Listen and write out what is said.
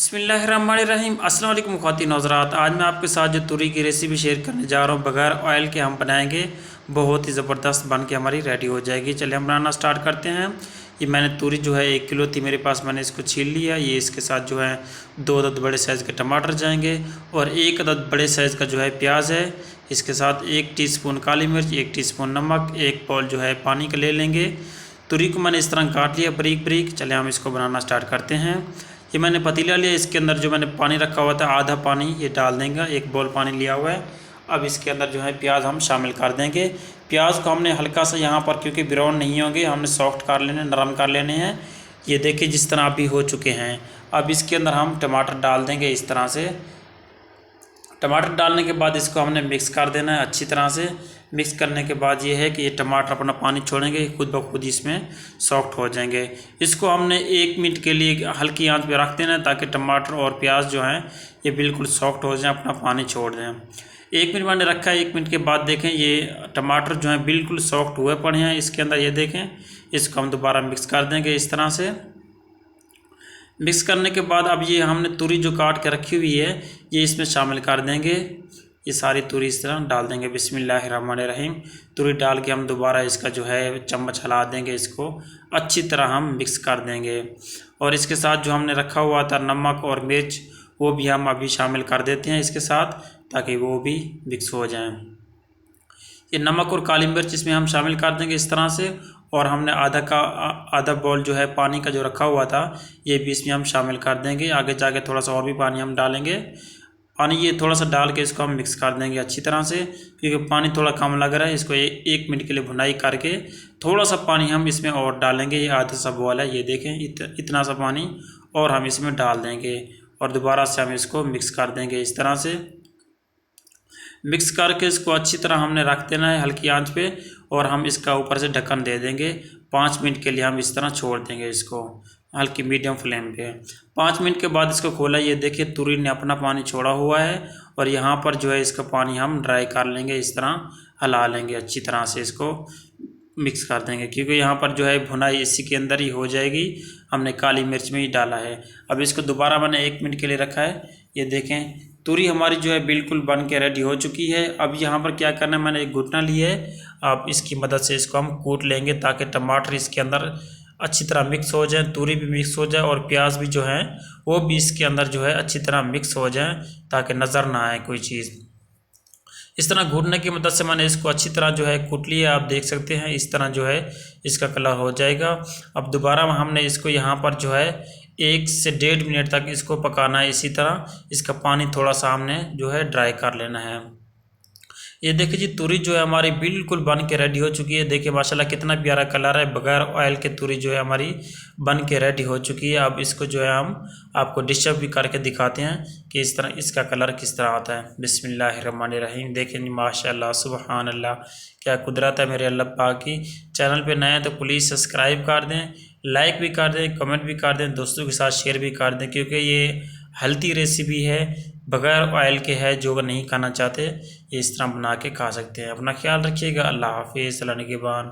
बिस्मिल्लाहिर्रहमानिर्रहीम। अस्सलाम वालेकुम ख़वातीन हज़रात। आज मैं आपके साथ जो तुरी की रेसिपी शेयर करने जा रहा हूँ, बगैर ऑयल के हम बनाएंगे। बहुत ही ज़बरदस्त बन के हमारी रेडी हो जाएगी। चलिए हम बनाना स्टार्ट करते हैं। ये मैंने तुरी जो है 1 किलो थी मेरे पास, मैंने इसको छील लिया। ये इसके साथ जो है 2 अदद बड़े साइज़ के टमाटर जाएंगे और 1 अदद बड़े साइज़ का जो है प्याज है। इसके साथ 1 टीस्पून काली मिर्च, 1 टीस्पून नमक, 1 बाउल जो है पानी का ले लेंगे। तुरी को मैंने इस तरह काट लिया बारीक बारीक। चले हम इसको बनाना स्टार्ट करते हैं। ये मैंने पतीला लिया, इसके अंदर जो मैंने पानी रखा हुआ था आधा पानी ये डाल देंगे। 1 बाउल पानी लिया हुआ है। अब इसके अंदर जो है प्याज हम शामिल कर देंगे। प्याज को हमने हल्का सा यहाँ पर, क्योंकि ब्राउन नहीं होंगे, हमने सॉफ्ट कर लेने, नरम कर लेने हैं। ये देखिए जिस तरह अभी हो चुके हैं। अब इसके अंदर हम टमाटर डाल देंगे इस तरह से। टमाटर डालने के बाद इसको हमने मिक्स कर देना है अच्छी तरह से। मिक्स करने के बाद ये है कि ये टमाटर अपना पानी छोड़ेंगे, खुद ब खुद इसमें सॉफ्ट हो जाएंगे। इसको हमने 1 मिनट के लिए हल्की आंच पे रख देना है, ताकि टमाटर और प्याज जो हैं ये बिल्कुल सॉफ्ट हो जाएं, अपना पानी छोड़ दें। 1 मिनट मैंने रखा है। 1 मिनट के बाद देखें ये टमाटर जो हैं बिल्कुल सॉफ्ट हुए पड़े हैं इसके अंदर। ये देखें, इसको हम दोबारा मिक्स कर देंगे इस तरह से। मिक्स करने के बाद अब ये हमने तुरी जो काट के रखी हुई है ये इसमें शामिल कर देंगे। ये सारी तुरी इस तरह डाल देंगे। बिस्मिल्लाहिर्रहमानिर्रहीम। तुरी डाल के हम दोबारा इसका जो है चम्मच हिला देंगे, इसको अच्छी तरह हम मिक्स कर देंगे। और इसके साथ जो हमने रखा हुआ था नमक और मिर्च, वो भी हम अभी शामिल कर देते हैं इसके साथ, ताकि वो भी मिक्स हो जाएँ। ये नमक और काली मिर्च इसमें हम शामिल कर देंगे इस तरह से। और हमने आधा बाउल जो है पानी का जो रखा हुआ था ये भी इसमें हम शामिल कर देंगे। आगे जाके थोड़ा सा और भी पानी हम डालेंगे। पानी ये थोड़ा सा डाल के इसको हम मिक्स कर देंगे अच्छी तरह से, क्योंकि पानी थोड़ा कम लग रहा है। इसको 1 मिनट के लिए भुनाई करके थोड़ा सा पानी हम इसमें और डालेंगे। ये आधा सा बॉल है, ये देखें इतना सा पानी और हम इसमें डाल देंगे। और दोबारा से हम इसको मिक्स कर देंगे इस तरह से। मिक्स करके इसको अच्छी तरह हमने रख देना है हल्की आंच पे। और हम इसका ऊपर से ढक्कन दे देंगे। 5 मिनट के लिए हम इस तरह छोड़ देंगे इसको हल्की मीडियम फ्लेम पे। 5 मिनट के बाद इसको खोला, ये देखिए तुरी ने अपना पानी छोड़ा हुआ है। और यहाँ पर जो है इसका पानी हम ड्राई कर लेंगे, इस तरह हिला लेंगे अच्छी तरह से, इसको मिक्स कर देंगे, क्योंकि यहाँ पर जो है भुनाई इसी के अंदर ही हो जाएगी। हमने काली मिर्च में ही डाला है। अब इसको दोबारा मैंने 1 मिनट के लिए रखा है। ये देखें तुरी हमारी जो है बिल्कुल बन के रेडी हो चुकी है। अब यहाँ पर क्या करना है, मैंने एक घुटना लिया है। आप इसकी मदद से इसको हम कूट लेंगे, ताकि टमाटर इसके अंदर अच्छी तरह मिक्स हो जाए, तुरी भी मिक्स हो जाए और प्याज भी जो है वो भी इसके अंदर जो है अच्छी तरह मिक्स हो जाए, ताकि नज़र ना आए कोई चीज़। इस तरह घूटने की मदद से मैंने इसको अच्छी तरह जो है कूट लिया। आप देख सकते हैं इस तरह जो है इसका कलर हो जाएगा। अब दोबारा हमने इसको यहाँ पर जो है 1 से 1.5 मिनट तक इसको पकाना है। इसी तरह इसका पानी थोड़ा सा हमने जो है ड्राई कर लेना है। ये देखिए जी तुरी जो है हमारी बिल्कुल बन के रेडी हो चुकी है। देखिए माशाल्लाह कितना प्यारा कलर है। बगैर ऑयल के तुरी जो है हमारी बन के रेडी हो चुकी है। अब इसको जो है हम आपको डिश भी करके दिखाते हैं कि इस तरह इसका कलर किस तरह आता है। बिस्मिल्लाहिर्रहमानिर्रहीम। देखें जी माशाल्लाह सुबहान अल्लाह, क्या कुदरत है मेरे अल्लाह पाक की। चैनल पे नए हैं तो प्लीज़ सब्सक्राइब कर दें, लाइक भी कर दें, कमेंट भी कर दें, दोस्तों के साथ शेयर भी कर दें, क्योंकि ये हेल्थी रेसिपी है, बगैर ऑयल के है। जो नहीं खाना चाहते ये इस तरह बना के खा सकते हैं। अपना ख्याल रखिएगा। अल्लाह हाफिज़। निगहबान।